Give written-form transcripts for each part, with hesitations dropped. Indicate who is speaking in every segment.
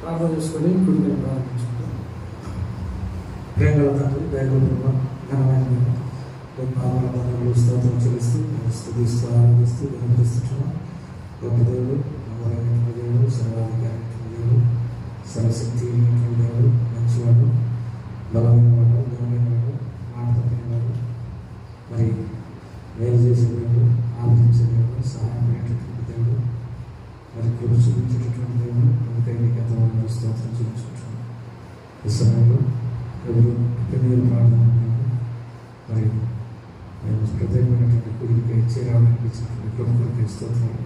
Speaker 1: ప్రార్థన చేసుకొని కుటుంబం ప్రారంభించుకుంటాం. ప్రేమల తండ్రి, దైవ ఘనమైన పాపలు స్తోత్రం చెల్లిస్తూ స్తుతిస్తూ ఆనందిస్తూ గణపరుస్తున్నాం. గొప్ప దేవుడు, అమరైన దేవుడు, సర్వాధికారి దేవుడు, సర్వశక్తి దేవుడు, మంచివాడు, బలమైన వాడు, ఘనమైన వాడు, మాట తప్పినవాడు, మరి వేరు చేసే దేవుడు, ఆలోచించే దేవుడు, సహాయపడేటటువంటి దేవుడు, మరి కృప చూపించేటటువంటి దేవుడు, అందుకై మీకు ఎంతమంది స్తోత్రం చూపించుకుంటున్నాం. ఈ సమయంలో ఎవరు పెద్దలు ప్రార్థన మరి మేము ప్రత్యేకమైనటువంటి కుడికి చేరావడానికి ఇచ్చినటువంటి కృపకి స్తోత్రాలు.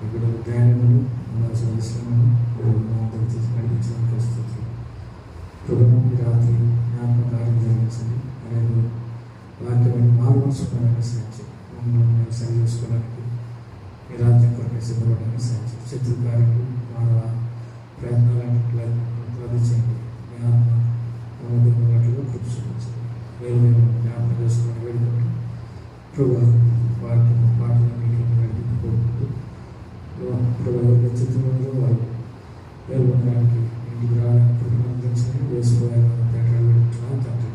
Speaker 1: ఇక్కడ ధ్యానములు ఉండాల్సిన విశ్రమను నడిపించడానికి స్తోత్రాలు. ప్రభుత్వం రాత్రి జ్ఞాపకారం జరిగించండి. అనేది వాక్యమైన మారుమర్చుకోవడానికి సాధ్యం, మమ్మల్ని సరి చేసుకోవడానికి మీ రాజ్యం కొరకు సిద్ధపడడానికి సాధ్యం. శత్రు కార్యములు మానవ ప్రయత్నాలను ప్రదించండి. మీ ఆత్మ వాటిలో కూర్చోవచ్చు. వేరు జ్ఞాపకం చేసుకుని వెళ్ళినట్టు ప్రభు వాక్యము పాటలు మీకు నడిపించుకోవచ్చు. ప్రభు చిత్రంలో వారు వేరుకోవడానికి ఇంటికి రావడానికి ప్రతిబంధించండి. వేసుకోవాలని తేటాలు పెట్టుకున్నాను తండ్రి.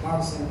Speaker 1: Marks and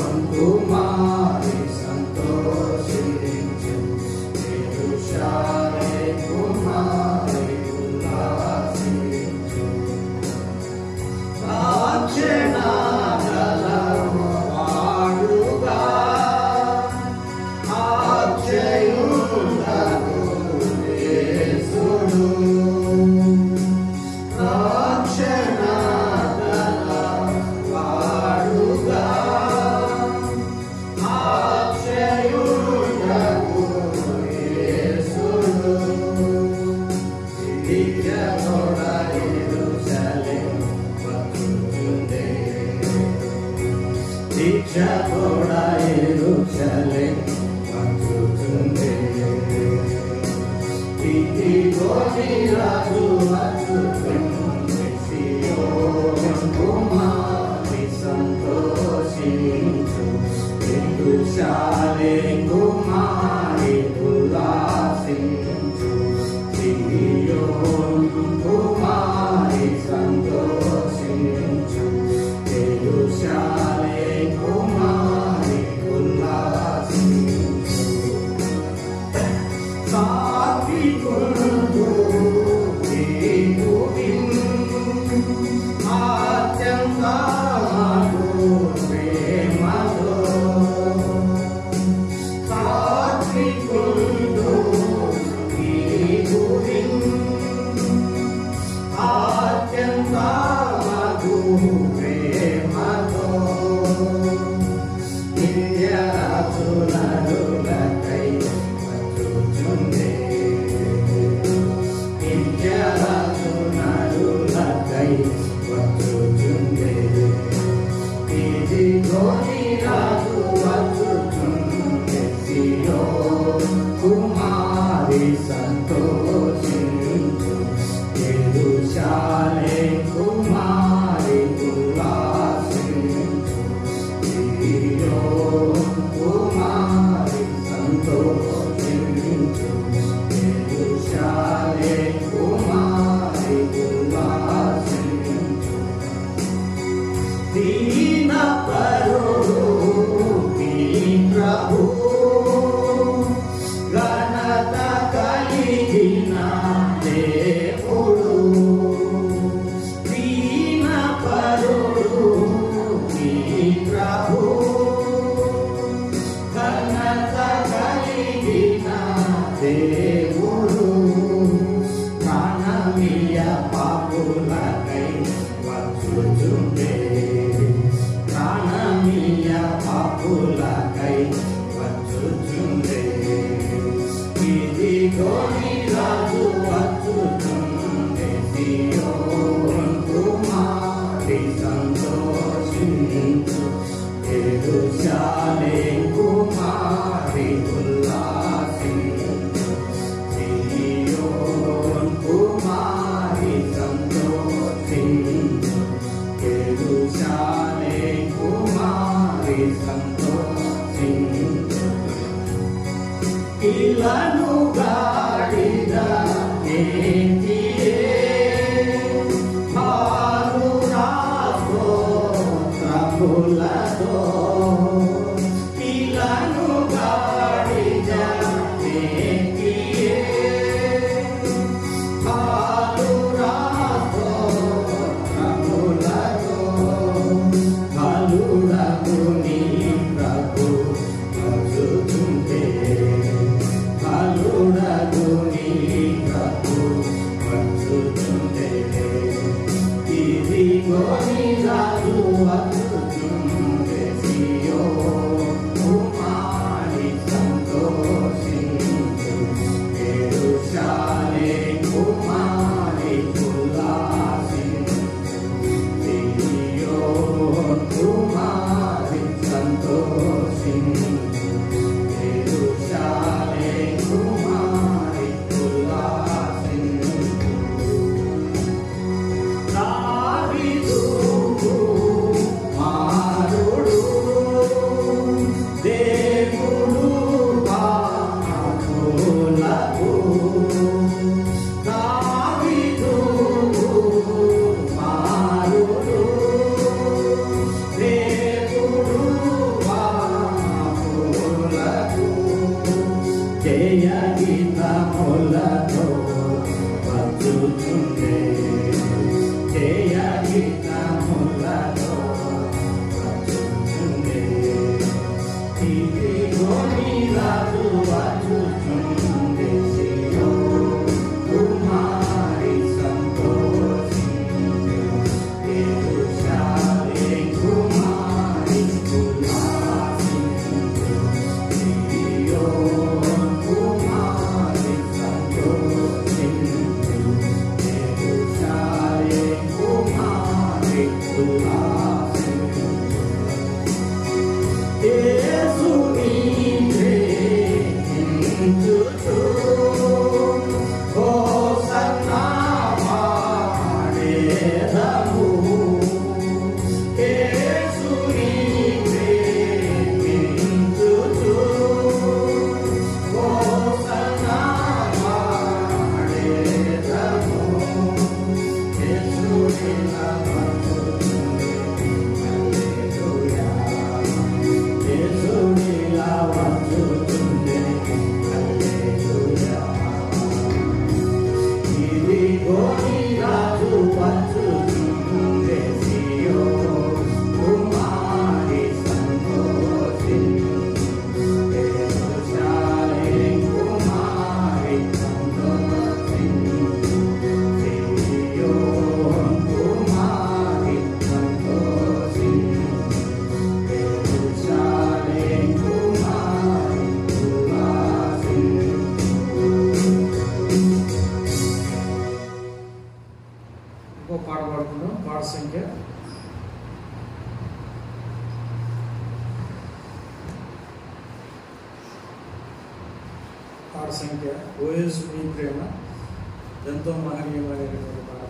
Speaker 2: One రక్షకుడా యెరూషలేము వచ్చుచుండే. ఇదిగో నీ రాజు వచ్చుచుండే, సియోను కుమారి సంతోషించు. యెరూషలేము కుమారి ఉల్లాసించు. సియోను కుమారి సంతోషించు. యెరూషలేము కుమారి ఉల్లాసించు. సాత్వికుడు నీవు అత్యంత ప్రేమతో. సాత్వికుడు నీవు అత్యంత ప్రేమతో. నిత్యరాజులకై వచ్చుచుండే. నిత్యరాజులకై వచ్చుచుండే. ఇదిగో నీ రాజు వచ్చుచుండే, సియోను కుమారి సంతోషించు. యెరూషలేము కుమారి ఉల్లాసించు. సియోను కుమారి సంతోషించు. యెరూషలేము కుమారి ఉల్లాసించు. దీనపరుడు నీ ప్రభువు, ఘనత కలిగిన దేవుడు. దీనపరుడు నీ ప్రభువు, ఘనత కలిగిన దేవుడు. ప్రాణమీయ పాపులకై వచ్చుచుండే. ప్రాణమీయ పాపులకై వచ్చుచుండే. ఇదిగో నీ రాజు వచ్చుచుండే, సియోను కుమారి సంతోషించు. యెరూషలేము కుమారి ఉల్లాసించు. సియోను కుమారి సంతోషించు. యెరూషలేము కుమారి సంతోషించు. ఇలను గాడిద నేతియే, భానురాతో ప్రభులతో. ఇలను గాడిద నేతియే, భానురాతో ప్రభులతో. బలుడగు నీ ప్రభు వచ్చుచుండే. బలుడగు నీ ప్రభు వచ్చుచుండే. ఇదిగో నీ రాజు వచ్చుచుండే, సియోను కుమారి సంతోషించు. యెరూషలేము కుమారి ఉల్లాసించు. సియోను కుమారి సంతోషించు. యెరూషలేము కుమారి ఉల్లాసించు. దావీదు కుమారుడు, దేవుడు పాపులకు. దావీదు కుమారుడు, దేవుడు పాపులకు. జయ గీతములతో వచ్చుచుండే. జయ గీతములతో వచ్చుచుండే. ఇదిగో నీ రాజు వచ్చుచుండే, సియోను కుమారి సంతోషించు. యెరూషలేము కుమారి ఉల్లాసించు. సియోను కుమారి సంతోషించు. యెరూషలేము కుమారి ఉల్లాసించు.
Speaker 1: పాట పాడుకుందాం. పాట సంఖ్య 'ఓయేసు నీ ప్రేమ ఎంతో మహనీయమైనటువంటి పాట.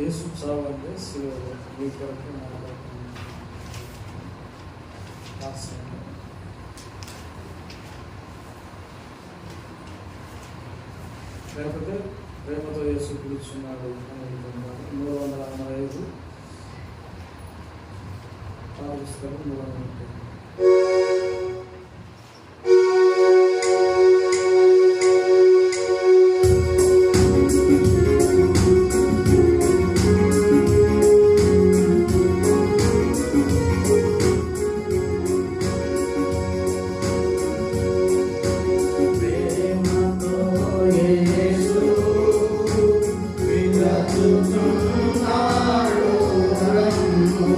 Speaker 1: యేసు చావు అంటే శిలువలో మీ కొరకు నా కొరకు రాసింది. లేకపోతే ప్రేమతో యేసు పిలుచున్నాడు అని అనుకుంటున్నారు. 365 పుస్తకం 330.
Speaker 2: ప్రేమతో యేసు పిలుచుచున్నాడు రమ్ము.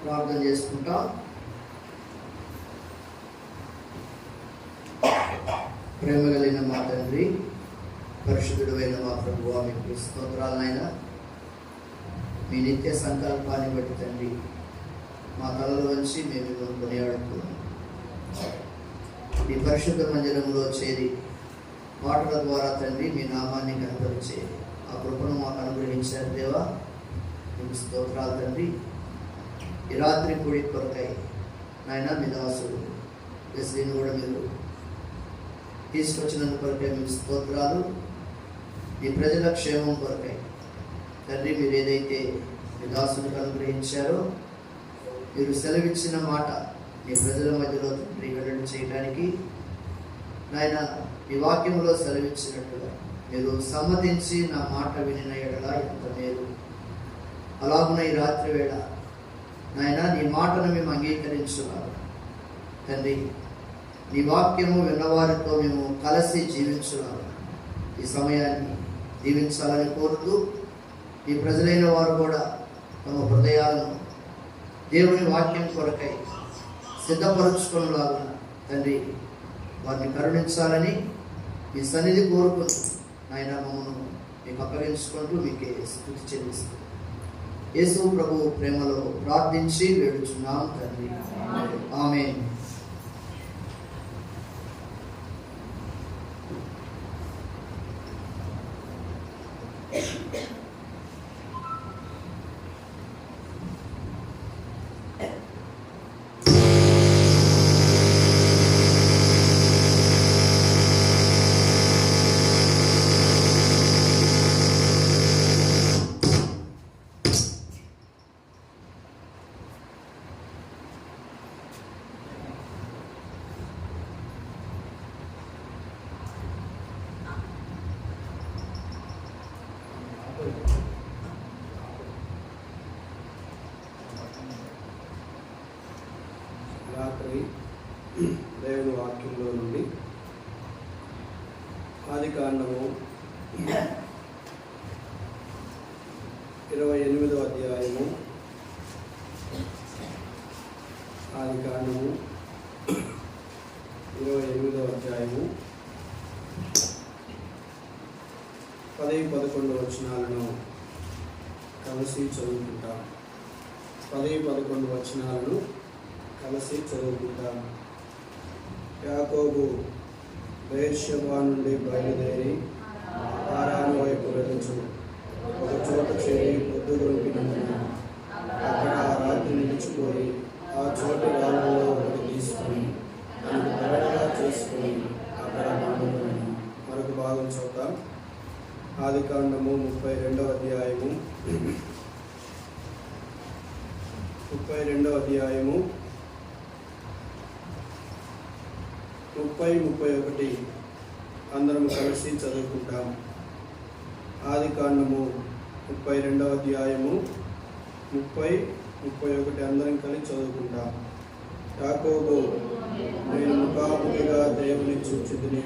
Speaker 2: ప్రార్థన చేసుకుంటాం. ప్రేమ కలిగిన మా తండ్రి, పరిశుద్ధుడైన మా ప్రభువా, మీకు స్తోత్రాలనైనా. మీ నిత్య సంకల్పాన్ని బట్టి తండ్రి మా తలలో వంచి మేము మిమ్మల్ని కొనియాడుతున్నాం. మీ పరిశుద్ధ మందిరంలో చేరి పాటల ద్వారా తండ్రి మీ నామాన్ని కనపరిచే ఆ కృపను మాకు అనుగ్రహించారు దేవా. మీకు స్తోత్రాలు తండ్రి. ఈ రాత్రి కూడి కొరకై నాయన మీ దాసుడు ఎస్లీని కూడా మీరు తీసుకొచ్చినందు కొరకై మీకు స్తోత్రాలు. మీ ప్రజల క్షేమం కొరకై తండ్రి మీరు ఏదైతే మీ దాసునికి అనుగ్రహించారో, మీరు సెలవిచ్చిన మాట మీ ప్రజల మధ్యలో తండ్రి వెల్లడి చేయడానికి నాయన మీ వాక్యంలో సెలవిచ్చినట్టుగా మీరు సమ్మతించి నా మాట వినిన ఎడల ఎంత మేలు. అలాగున ఈ రాత్రి వేళ నాయన నీ మాటను మేము అంగీకరించున్నాము తండ్రి. నీ వాక్యము విన్నవారితో మేము కలిసి జీవించున్నాము. ఈ సమయాన్ని దీవించాలని కోరుతూ ఈ ప్రజలైన వారు కూడా తమ హృదయాలను దేవుని వాక్యం కొరకై సిద్ధపరచుకునేలాగా తండ్రి వారిని కరుణించాలని మీ సన్నిధి కోరుకుంటూ నాయన మమ్మల్ని మీకు అప్పగించుకుంటూ మీకే స్తుతి చెల్లిస్తూ యేసు ప్రభు ప్రేమలో ప్రార్థించి వేడుచున్నాం తండ్రి. ఆమేన్.
Speaker 1: రాత్రి దేవుని వాక్యంలో నుండి ఆదికాండము 28వ అధ్యాయము, ఆదికాండము 28వ అధ్యాయము 10-11 వచనాలను కలిసి చదువుకుంటాం. 10-11 వచనాలను కలిసి చదువుకుంటాం. యాకోబు బెయేర్షెబా నుండి బయలుదేరి హారాను వైపు వెళ్ళుచు ఒక చోట చేరి పొద్దుగుంకినందున అక్కడ ఆ రాత్రి నిలిచిపోయి ఆ చోటి రాళ్ళలో ఒకటి తీసుకొని తనకు తరగగా చేసుకొని అక్కడ పండుకొని. మరొక భాగం చూద్దాం. ఆదికాండము 32వ అధ్యాయము 30-31 అందరం కలిసి చదువుకుంటాం. ఆదికాండము 32వ అధ్యాయము 30-31 అందరం కలిసి చదువుకుంటాం. యాకోబు, నేను ముఖాముఖిగా దేవుని చూచితిని,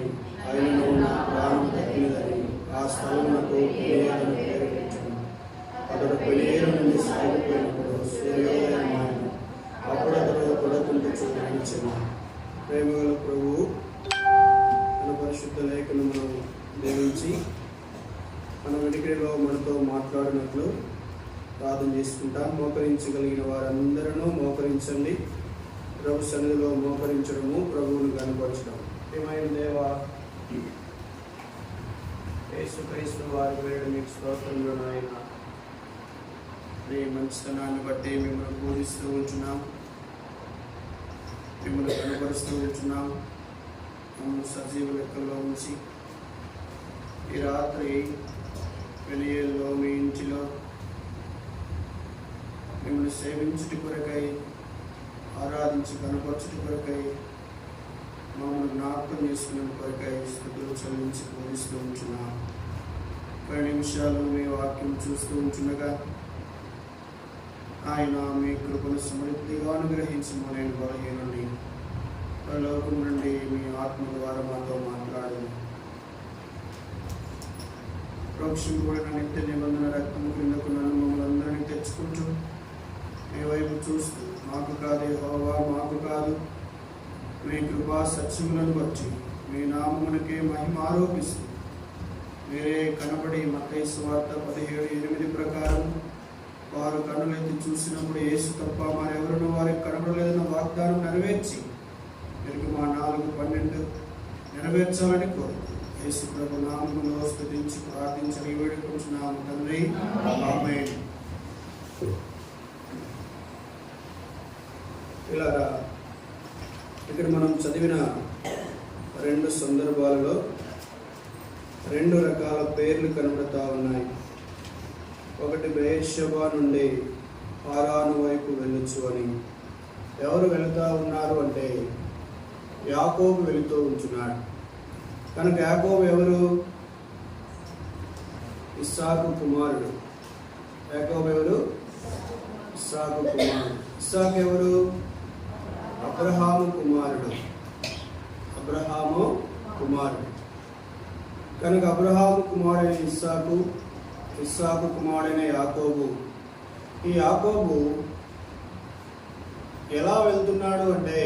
Speaker 1: ఆయనను నా ప్రాణం తగ్గినదని ఆ స్థలమునకు పెనియేలని పేరు పెట్టాను. అతడు పెనియేలు నుండి సాగిపోయినప్పుడు సూర్యోదయమాయను. అప్పుడు అతడు కొడుకుంటూ చూపించాను. ప్రేమగల ప్రభువు మన పరిశుద్ధ లేఖనమును దీవించి మన వెనుకలో మనతో మాట్లాడినట్లు ప్రార్థన చేసుకుంటాం. మోకరించగలిగిన వారందరూ మోకరించండి. ప్రభు సన్నిధిలో మోకరించడము, ప్రభువును కనపరచడం. ఏమైనా దేవా, యేసుక్రీస్తు వారి వేడు మీకు స్తోత్రములు నాయన. మీ మంచితనాన్ని బట్టి మిమ్మల్ని పూజిస్తూ ఉంటున్నాం, మిమ్మల్ని కనపరుస్తూ ఉంటున్నాం. మమ్మల్ని సజీవ లెక్కల్లో ఉంచి ఈ రాత్రి పెనియేల్లో మీ ఇంటిలో మిమ్మల్ని సేవించుటి కొరకై, ఆరాధించి కనపరచుటి కొరకై, మమ్మల్ని జ్ఞాపకం చేసుకునే కొరకై స్తుతులు చెల్లించి పూజిస్తూ ఉంటున్నాం. 10 నిమిషాలు మీ వాక్యం చూస్తూ ఉంటుండగా ఆయన మీ కృపను సమృద్ధిగా అనుగ్రహించము. నేను బలహీనుని పరలోకం నుండి మీ ఆత్మ ద్వారా మాతో మాట్లాడను. ప్రోక్షింపబడిన నిత్య నిబంధన రక్తము కిందకు నన్ను మమ్మల్ని అందరినీ తెచ్చుకుంటూ మీ వైపు చూస్తూ కృపా సత్యములను బట్టి మీ నామమునకే మహిమ ఆరోపిస్తూ మీరే కనబడి మత్తయి సువార్త 17:8 ప్రకారం వారు కన్నులెత్తి చూసినప్పుడు యేసు తప్ప మరెవరును వారికి కనబడలేదన్న వాగ్దానం నెరవేర్చి మీరు మా 4:12 నెరవేర్చాలని కోరుతూ యేసు ప్రభు నామములో స్తుతించి ప్రార్థించి వేడుకుంటున్నాము తండ్రి, ఆమేన్. ఇలాగా ఇక్కడ మనం చదివిన 2 సందర్భాలలో 2 రకాల పేర్లు కనబడతా ఉన్నాయి. ఒకటి బెయేర్షెబా నుండి హారాను వైపు వెళ్ళొచ్చు అని. ఎవరు వెళుతూ ఉన్నారు అంటే యాకోబు వెళుతూ ఉంటున్నాడు. కనుక యాకోబు ఎవరు? ఇస్సాకు కుమారుడు. యాకోబు ఎవరు? ఇస్సాకు కుమారుడు. ఇస్సాకు ఎవరు? అబ్రహాము కుమారుడు. అబ్రహాము కుమారుడు. కనుక అబ్రహాము కుమారుడైన ఇస్సాకు, ఇస్సాకు కుమారుడైన యాకోబు. ఈ యాకోబు ఎలా వెళ్తున్నాడు అంటే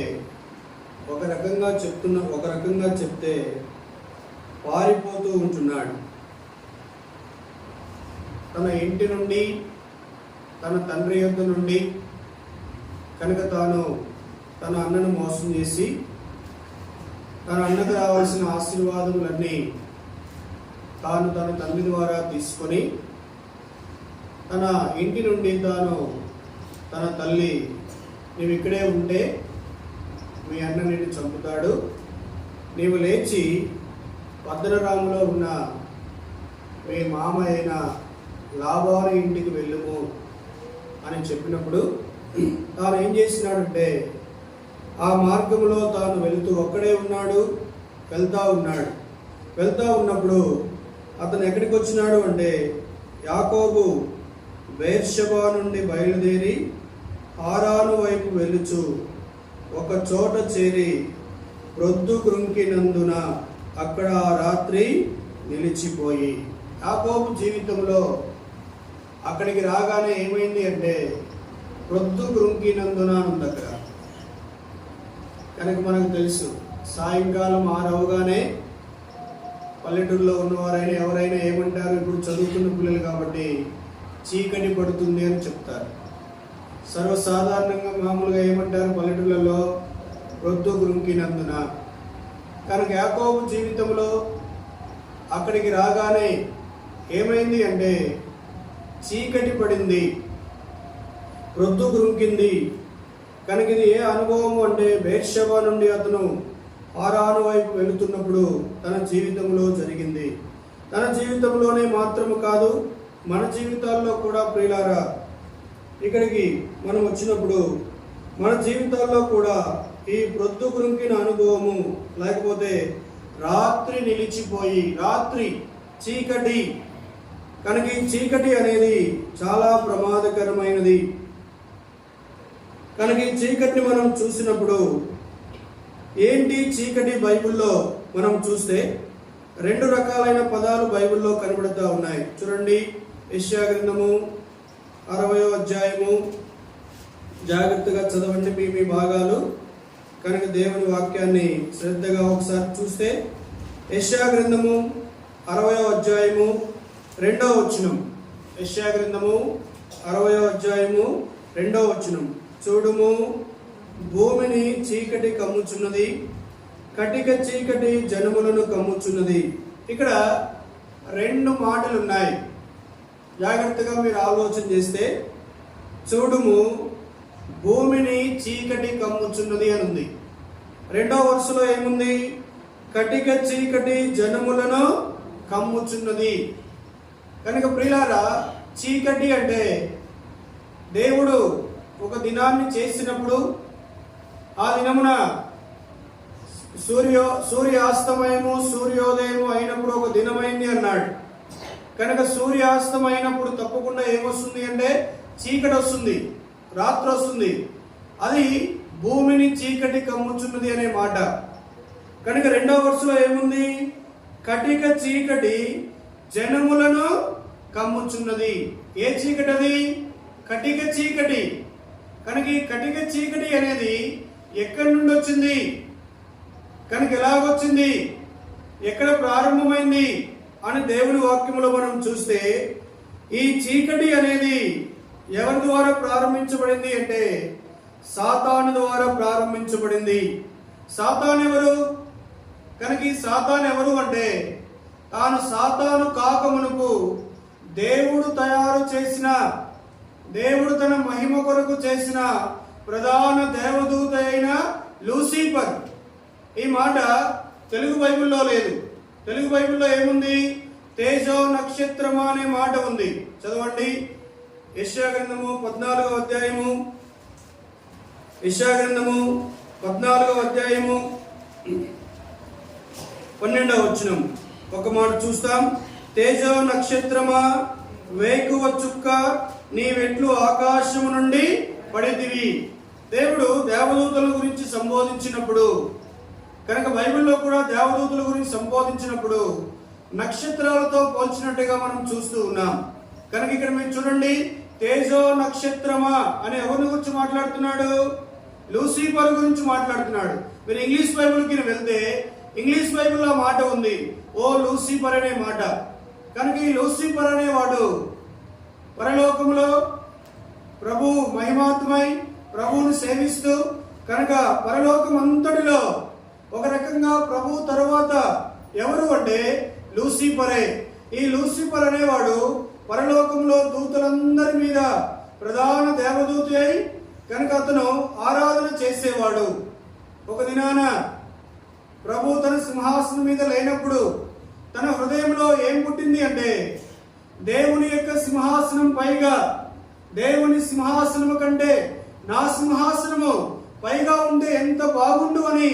Speaker 1: ఒక రకంగా చెప్తే పారిపోతూ ఉంటున్నాడు. తన ఇంటి నుండి, తన తండ్రి యొద్ద నుండి. కనుక తాను తన అన్నను మోసం చేసి తన అన్నకు రావాల్సిన ఆశీర్వాదములన్నీ తాను తన తండ్రి ద్వారా తీసుకొని తన ఇంటి నుండి తన తల్లి, నీవు ఇక్కడే ఉంటే మీ అన్న నిన్ను చంపుతాడు, నీవు లేచి పద్దనరాములో ఉన్న మీ మామ అయిన లాబాను ఇంటికి వెళ్ళుము అని చెప్పినప్పుడు తాను ఏం చేసినాడంటే ఆ మార్గంలో తాను వెళుతూ ఒక్కడే ఉన్నాడు. వెళ్తా ఉన్నప్పుడు అతను ఎక్కడికి వచ్చినాడు అంటే యాకోబు బెయేర్షెబా నుండి బయలుదేరి హారాను వైపు వెళ్ళుచు ఒక చోట చేరి ప్రొద్దు కృంకినందున అక్కడ ఆ రాత్రి నిలిచిపోయి. యాకోబు జీవితంలో అక్కడికి రాగానే ఏమైంది అంటే ప్రొద్దు కృంకినందున ఉంది అక్కడ. కనుక మనకు తెలుసు సాయంకాలం 6 అవగానే పల్లెటూరులో ఉన్నవారైనా ఎవరైనా ఏమంటారు, ఇప్పుడు చదువుకున్న పిల్లలు కాబట్టి చీకటి పడుతుంది అని చెప్తారు. సర్వసాధారణంగా మామూలుగా ఏమంటారు పల్లెటూళ్ళలో? ప్రొద్దు కృంకినందున. కనుక యాకోబు జీవితంలో అక్కడికి రాగానే ఏమైంది అంటే చీకటి పడింది, ప్రొద్దు కృంకింది. కనుక ఇది ఏ అనుభవం అంటే బెయేర్షెబా నుండి అతను హారాను వైపు వెళుతున్నప్పుడు తన జీవితంలో జరిగింది. తన జీవితంలోనే మాత్రము కాదు, మన జీవితాల్లో కూడా ప్రియులారా, ఇక్కడికి మనం వచ్చినప్పుడు మన జీవితాల్లో కూడా ఈ ప్రొద్దు కృంకిన అనుభవము, లేకపోతే రాత్రి నిలిచిపోయి, రాత్రి చీకటి. కనుక ఈ చీకటి అనేది చాలా ప్రమాదకరమైనది. కనుక ఈ చీకటిని మనం చూసినప్పుడు ఏంటి చీకటి? బైబిల్లో మనం చూస్తే 2 రకాలైన పదాలు బైబిల్లో కనబడుతూ ఉన్నాయి. చూడండి, యెషయా గ్రంథము 60వ అధ్యాయము. జాగ్రత్తగా చదవండి మీ భాగాలు. కనుక దేవుని వాక్యాన్ని శ్రద్ధగా ఒకసారి చూస్తే యెషయా గ్రంథము 60వ అధ్యాయము 2వ వచనం. యెషయా గ్రంథము 60వ అధ్యాయము 2వ వచనం. చూడుము, భూమిని చీకటి కమ్ముచున్నది, కటిక చీకటి జనములను కమ్ముచున్నది. ఇక్కడ 2 మాటలు ఉన్నాయి. జాగ్రత్తగా మీరు ఆలోచన చేస్తే చూడుము, భూమిని చీకటి కమ్ముచున్నది అని ఉంది. 2వ వరుసలో ఏముంది? కటిక చీకటి జనములను కమ్ముచున్నది. కనుక ప్రియులారా, చీకటి అంటే దేవుడు ఒక దినాన్ని చేసినప్పుడు ఆ దినమున సూర్యాస్తమయము సూర్యోదయము అయినప్పుడు ఒక దినమైంది అన్నాడు. కనుక సూర్యాస్తమైనప్పుడు తప్పకుండా ఏమొస్తుంది అంటే చీకటి వస్తుంది, రాత్రి వస్తుంది. అది భూమిని చీకటి కమ్ముచున్నది అనే మాట. కనుక 2వ వరుసలో ఏముంది? కటిక చీకటి జనములను కమ్ముచున్నది. ఏ చీకటి అది? కటిక చీకటి. కనుక ఈ కటిక చీకటి అనేది ఎక్కడి నుండి వచ్చింది? కనుక ఎలాగొచ్చింది, ఎక్కడ ప్రారంభమైంది అని దేవుని వాక్యంలో మనం చూస్తే, ఈ చీకటి అనేది ఎవరి ద్వారా ప్రారంభించబడింది అంటే సాతాను ద్వారా ప్రారంభించబడింది. సాతాను ఎవరు? కనుక ఈ సాతాను ఎవరు అంటే తాను సాతాను కాకమునుపు దేవుడు తయారు చేసిన, దేవుడు తన మహిమ కొరకు చేసిన ప్రధాన దేవదూత అయిన లూసిఫర్. ఈ మాట తెలుగు బైబిల్లో లేదు. తెలుగు బైబిల్లో ఏముంది? తేజో నక్షత్రమా అనే మాట ఉంది. చదవండి. యెషయా గ్రంథము 14వ అధ్యాయము, యెషయా గ్రంథము 14వ అధ్యాయము 12వ వచనం ఒక మాట చూస్తాం. తేజో నక్షత్రమా, వేకువ చుక్క, నీవెట్లు ఆకాశము నుండి పడితివి. దేవుడు దేవదూతల గురించి సంబోధించినప్పుడు, కనుక బైబిల్లో కూడా దేవదూతల గురించి సంబోధించినప్పుడు నక్షత్రాలతో పోల్చినట్టుగా మనం చూస్తూ ఉన్నాం. కనుక ఇక్కడ మీరు చూడండి, తేజో నక్షత్రమా అని ఎవరిని గురించి మాట్లాడుతున్నాడు? లూసిఫర్ గురించి మాట్లాడుతున్నాడు. మీరు ఇంగ్లీష్ బైబిల్కి వెళ్తే ఇంగ్లీష్ బైబిల్లో మాట ఉంది, ఓ లూసిఫర్ అనే మాట. కనుక ఈ లూసిఫర్ అనేవాడు పరలోకంలో ప్రభు మహిమాత్మై ప్రభువును సేవిస్తూ, కనుక పరలోకం అంతటిలో ఒక రకంగా ప్రభు తరువాత ఎవరు అంటే లూసిఫరే. ఈ లూసిఫర్ అనేవాడు పరలోకంలో దూతలందరి మీద ప్రధాన దేవదూత అయి కనుక అతను ఆరాధన చేసేవాడు. ఒక దినాన ప్రభు తన సింహాసనం మీద లేనప్పుడు తన హృదయంలో ఏం పుట్టింది అంటే, దేవుని యొక్క సింహాసనం పైగా, దేవుని సింహాసనము కంటే నా సింహాసనము పైగా ఉంటే ఎంత బాగుండు అని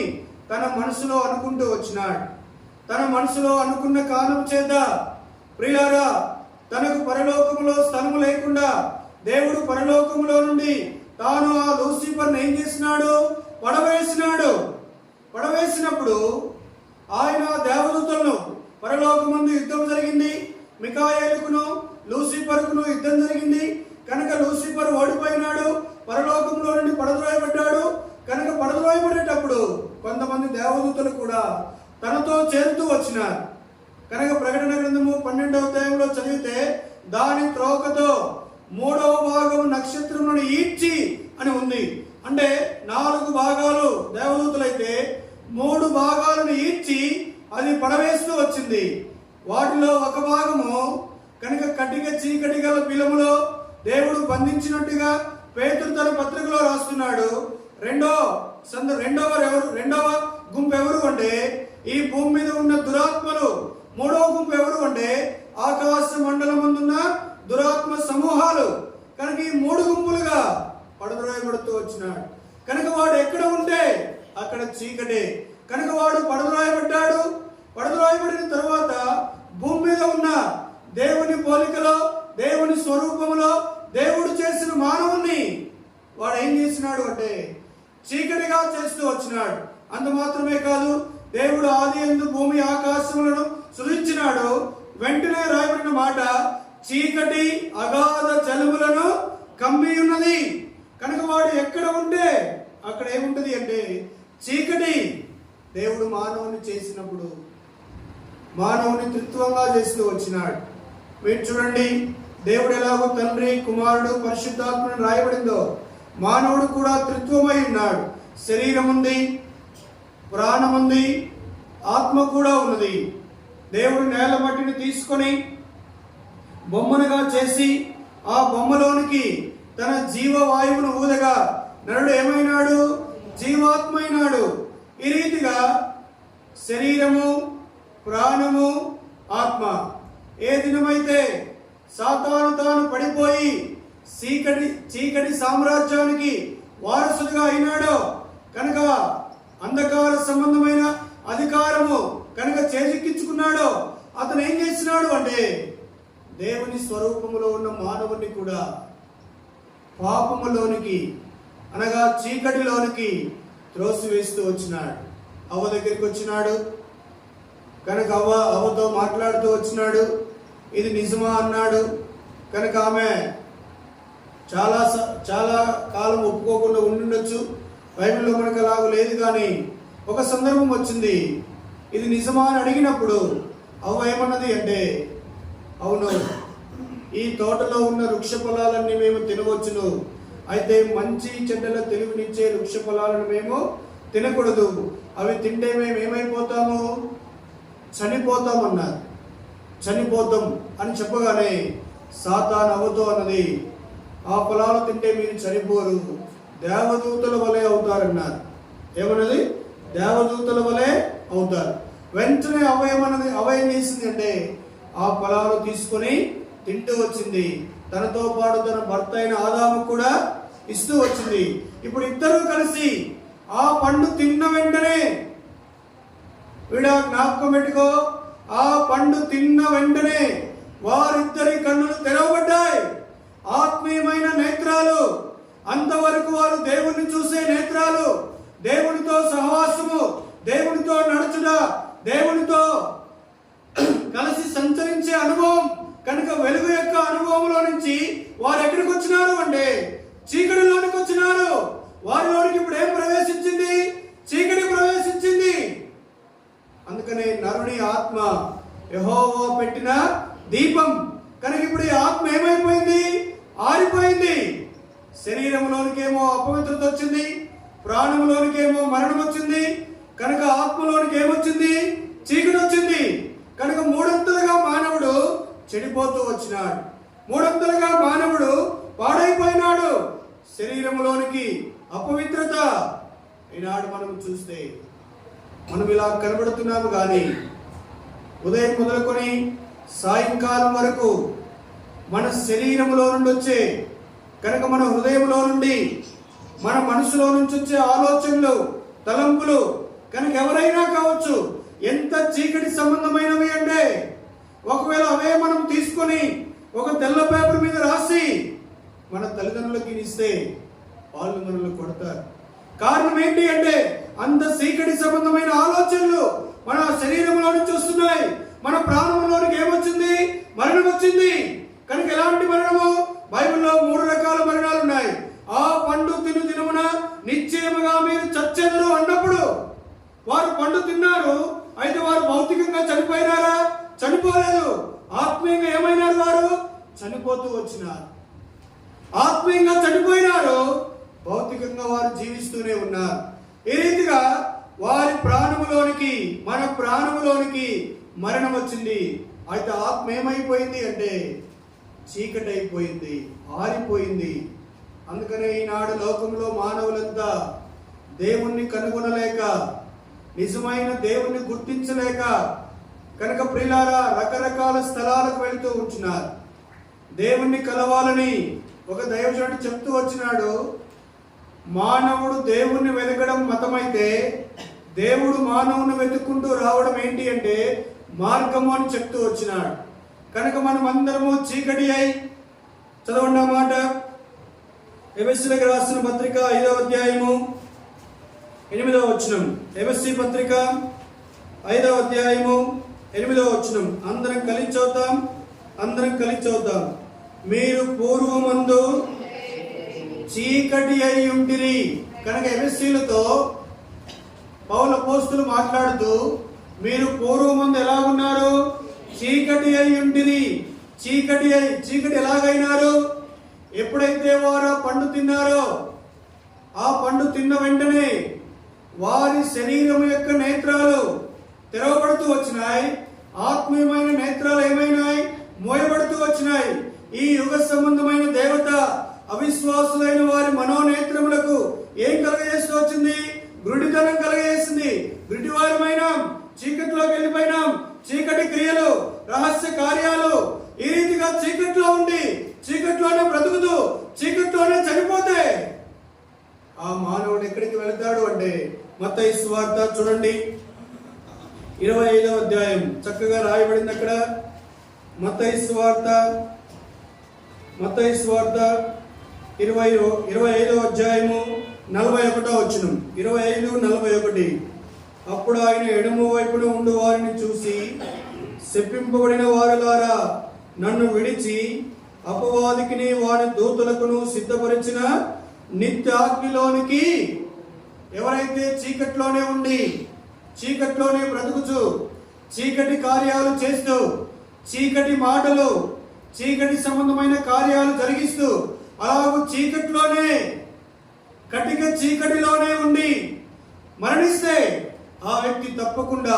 Speaker 1: తన మనసులో అనుకుంటూ వచ్చినాడు. తన మనసులో అనుకున్న కారణం చేత ప్రియులారా, తనకు పరలోకములో స్థలము లేకుండా దేవుడు పరలోకములో నుండి తాను ఆ లూసిఫర్ని ఏం చేసినాడు? పడవేసినాడు. పడవేసినప్పుడు ఆయన దేవదూతలను, పరలోకమందు యుద్ధం జరిగింది, మికాయేలుకును లూసిఫర్కును యుద్ధం జరిగింది. కనుక లూసిఫర్ ఓడిపోయినాడు, పరలోకంలో నుండి పడద్రోయబడ్డాడు. కనుక పడద్రోయబడేటప్పుడు కొంతమంది దేవదూతలు కూడా తనతో చేరుతూ వచ్చినారు. కనుక ప్రకటన గ్రంథము 12వ అధ్యాయంలో చదివితే, దాని త్రోకతో 3వ భాగము నక్షత్రములను ఈడ్చి అని ఉంది. అంటే 4 భాగాలు దేవదూతలైతే 3 భాగాలను ఈడ్చి అది పడవేస్తూ వచ్చింది. వాటిలో ఒక భాగము కనుక కటిక చీకటి గల బిలములో దేవుడు బంధించినట్టుగా పేతురు తన పత్రికలో రాస్తున్నాడు. రెండవ గుంపు ఎవరు అంటే ఈ భూమి మీద ఉన్న దురాత్మలు. 3వ గుంపు ఎవరు అంటే ఆకాశ మండలమందున్న దురాత్మ సమూహాలు. కనుక ఈ 3 గుంపులుగా పడద్రోయబడుతూ వచ్చినాడు. కనుక వాడు ఎక్కడ ఉంటే అక్కడ చీకటే. కనుక వాడు పడద్రోయబడ్డాడు. పడద్రోయబడిన తర్వాత భూమి మీద ఉన్న దేవుని పోలికలో, దేవుని స్వరూపంలో దేవుడు చేసిన మానవుణ్ణి వాడు ఏం చేసినాడు అంటే చీకటిగా చేస్తూ వచ్చినాడు. అంత మాత్రమే కాదు, దేవుడు ఆది యందు భూమి ఆకాశములను సృజించినాడు. వెంటనే రాయబడిన మాట, చీకటి అగాధ జలములను కమ్మి ఉన్నది. కనుక వాడు ఎక్కడ ఉంటే అక్కడ ఏముంటది అంటే చీకటి. దేవుడు మానవుని చేసినప్పుడు మానవుని త్రిత్వంగా చేస్తూ వచ్చినాడు. మీరు చూడండి, దేవుడు ఎలాగో తండ్రి, కుమారుడు, పరిశుద్ధాత్మని రాయబడిందో, మానవుడు కూడా త్రిత్వమై ఉన్నాడు. శరీరం ఉంది, ప్రాణం ఉంది, ఆత్మ కూడా ఉన్నది. దేవుడు నేల మట్టిని తీసుకొని బొమ్మనుగా చేసి ఆ బొమ్మలోనికి తన జీవవాయువును ఊదగా నరుడు ఏమైనాడు? జీవాత్మ అయినాడు. ఈ రీతిగా శరీరము, ప్రాణము, ఆత్మ. ఏ దినమైతే సాతాను తాను పడిపోయి చీకటి సామ్రాజ్యానికి వారసుడిగా అయినాడో, కనుక అంధకార సంబంధమైన అధికారము కనుక చేజిక్కించుకున్నాడో, అతను ఏం చేసినాడు అంటే దేవుని స్వరూపములో ఉన్న మానవుని కూడా పాపములోనికి అనగా చీకటిలోనికి త్రోసివేస్తూ వచ్చినాడు. అవ్వ దగ్గరికి వచ్చినాడు. కనుక అవ్వతో మాట్లాడుతూ వచ్చినాడు. ఇది నిజమా అన్నాడు. కనుక ఆమె చాలా కాలం ఒప్పుకోకుండా ఉండుండొచ్చు. బైబిల్లో మనకు అలాగ లేదు. కానీ ఒక సందర్భం వచ్చింది. ఇది నిజమా అని అడిగినప్పుడు అవ్వ ఏమన్నది అంటే, అవును, ఈ తోటలో ఉన్న వృక్ష ఫలాలన్నీ మేము తినవచ్చును, అయితే మంచి చెడ్డల తెలివినిచ్చే వృక్ష ఫలాలను మేము తినకూడదు, అవి తింటే మేము ఏమైపోతాము, చనిపోతామన్నారు. చనిపోతాం అని చెప్పగానే సాతాను అవ్వతో అన్నది, ఆ ఫలాలు తింటే మీరు చనిపోరు, దేవదూతల వలె అవుతారన్నారు. ఏమన్నది? దేవదూతల వలె అవుతారు. వెంటనే అవ్వ ఏం చేసింది అంటే, ఆ ఫలాలు తీసుకొని తింటూ వచ్చింది. తనతో పాటు తన భర్త అయిన ఆదాము కూడా ఇస్తూ వచ్చింది. ఇప్పుడు ఇద్దరు కలిసి ఆ పండు తిన్న వెంటనే, వీడ జ్ఞాపకం పెట్టుకో, ఆ పండు తిన్న వెంటనే వారిద్దరి కన్నులు తెరవబడ్డాయి. ఆత్మీయమైన నేత్రాలు, అంతవరకు వారు దేవుణ్ణి చూసే నేత్రాలు, దేవునితో సహవాసము, దేవునితో నడుచుట, దేవునితో కలిసి సంచరించే అనుభవం కనుక వెలుగు యొక్క అనుభవంలో నుంచి వారు ఎక్కడికి వచ్చినారు అంటే చీకటిలోనికి వచ్చినారు. వారిలోనికి ఇప్పుడు ఏం ప్రవేశించింది? చీకటి ప్రవేశించింది. అందుకనే నరుని ఆత్మ యెహోవా పెట్టిన దీపం కనుక ఇప్పుడు ఈ ఆత్మ ఏమైపోయింది? ఆరిపోయింది. శరీరంలోనికేమో అపవిత్రత వచ్చింది, ప్రాణంలోనికేమో మరణం వచ్చింది, కనుక ఆత్మలోనికి ఏమొచ్చింది? చీకటి వచ్చింది. కనుక మూడొంతులుగా మానవుడు చెడిపోతూ వచ్చినాడు, మూడొంతులుగా మానవుడు పాడైపోయినాడు. శరీరంలోనికి అపవిత్రత. ఈనాడు మనం చూస్తే మనం ఇలా కనబడుతున్నాము, కానీ ఉదయం మొదలుకొని సాయంకాలం వరకు మన శరీరంలో నుండి వచ్చే, కనుక మన హృదయంలో నుండి, మన మనసులో నుంచి వచ్చే ఆలోచనలు, తలంపులు కనుక ఎవరైనా కావచ్చు, ఎంత చీకటి సంబంధమైనవి అంటే, ఒకవేళ అవే మనం తీసుకొని ఒక తెల్ల పేపర్ మీద రాసి మన తల్లిదండ్రులకి ఇస్తే వాళ్ళు మనల్ని కొడతారు. కారణం ఏంటి అంటే, అంత చీకటి సంబంధమైన ఆలోచనలు మన శరీరంలో నుంచి వస్తున్నాయి. మన ప్రాణంలోనికి ఏమొచ్చింది? మరణం వచ్చింది. కనుక ఎలాంటి మరణము? బైబిల్లో 3 రకాల మరణాలు ఉన్నాయి. ఆ పండు తిను దినమున నిశ్చయముగా మీరు చచ్చెదరు అన్నప్పుడు వారు పండు తిన్నారు. అయితే వారు భౌతికంగా చనిపోయినారా? చనిపోలేదు. ఆత్మీయంగా ఏమైనారు? వారు చనిపోతూ వచ్చినారు. ఆత్మీయంగా చనిపోయినారు, భౌతికంగా వారు జీవిస్తూనే ఉన్నారు. ఈ రీతిగా వారి ప్రాణములోనికి, మన ప్రాణములోనికి మరణం వచ్చింది. అయితే ఆత్మ ఏమైపోయింది అంటే చీకటి అయిపోయింది, ఆరిపోయింది. అందుకనే ఈనాడు లోకంలో మానవులంతా దేవుణ్ణి కనుగొనలేక, నిజమైన దేవుణ్ణి గుర్తించలేక, కనుక ప్రియులారా రకరకాల స్థలాలకు వెళుతూ ఉంటున్నారు. దేవుణ్ణి కలవాలని ఒక దైవజనుడు చెప్తూ వచ్చినాడు, మానవుడు దేవుణ్ణి వెతకడం మతమైతే దేవుడు మానవుని వెతుక్కుంటూ రావడం ఏంటి అంటే మార్గము అని చెప్తూ వచ్చినాడు. కనుక మనం అందరము చీకటి అయి, చదవండి ఆ మాట, ఎఫెసీయులకు రాసిన పత్రిక 5వ అధ్యాయము 8వ వచనం. ఎఫెసీ పత్రిక 5వ అధ్యాయము 8వ వచనం. అందరం కలిసి చదువుతాం. మీరు పూర్వమందు చీకటి అయి ఉంటిరి. కనుక ఎఫెసీయులతో పౌలు అపోస్తలులు మాట్లాడుతూ, మీరు పూర్వమందు ఎలా ఉన్నారు? చీకటి అయి ఉంటిరి. చీకటి ఎలాగైనారు? ఎప్పుడైతే వారు ఆ పండు తిన్నారో, ఆ పండు తిన్న వెంటనే వారి శరీరం యొక్క నేత్రాలు తెరవబడుతూ వచ్చినాయి. ఆత్మీయమైన నేత్రాలు ఏమైనాయి? మోయబడుతూ వచ్చినాయి. ఈ యుగ సంబంధమైన దేవత అవిశ్వాసులైన వారి మనోనేత్రములకు ఏం కలగజేస్తూ వచ్చింది? గురుడితనం కలగజేసింది. గురుడివారమైనాం, చీకటిలోకి వెళ్ళిపోయినాం. చీకటి క్రియలు, రహస్య కార్యాలు, ఈ రీతిగా చీకట్లో ఉండి చీకట్లోనే బ్రతుకుతూ చీకట్లోనే చనిపోతే ఆ మానవుడు ఎక్కడికి వెళతాడు అంటే, మత్తయి సువార్త చూడండి 25వ అధ్యాయం చక్కగా రాయబడింది అక్కడ. మత్తయి సువార్త 25వ అధ్యాయము 41వ వచనం. 25:41. అప్పుడు ఆయన ఎడమ వైపున ఉండు వారిని చూసి, శపింపబడిన వారులారా, నన్ను విడిచి అపవాదికిని వారి దూతలకును సిద్ధపరిచిన నిత్యాగ్నిలోనికి ఎవరైతే చీకట్లోనే ఉండి చీకట్లోనే బ్రతుకుచు చీకటి కార్యాలు చేస్తూ చీకటి మాటలు చీకటి సంబంధమైన కార్యాలు జరిగిస్తూ అలాగూ చీకట్లోనే కటిక చీకటిలోనే ఉండి మరణిస్తే ఆ వ్యక్తి తప్పకుండా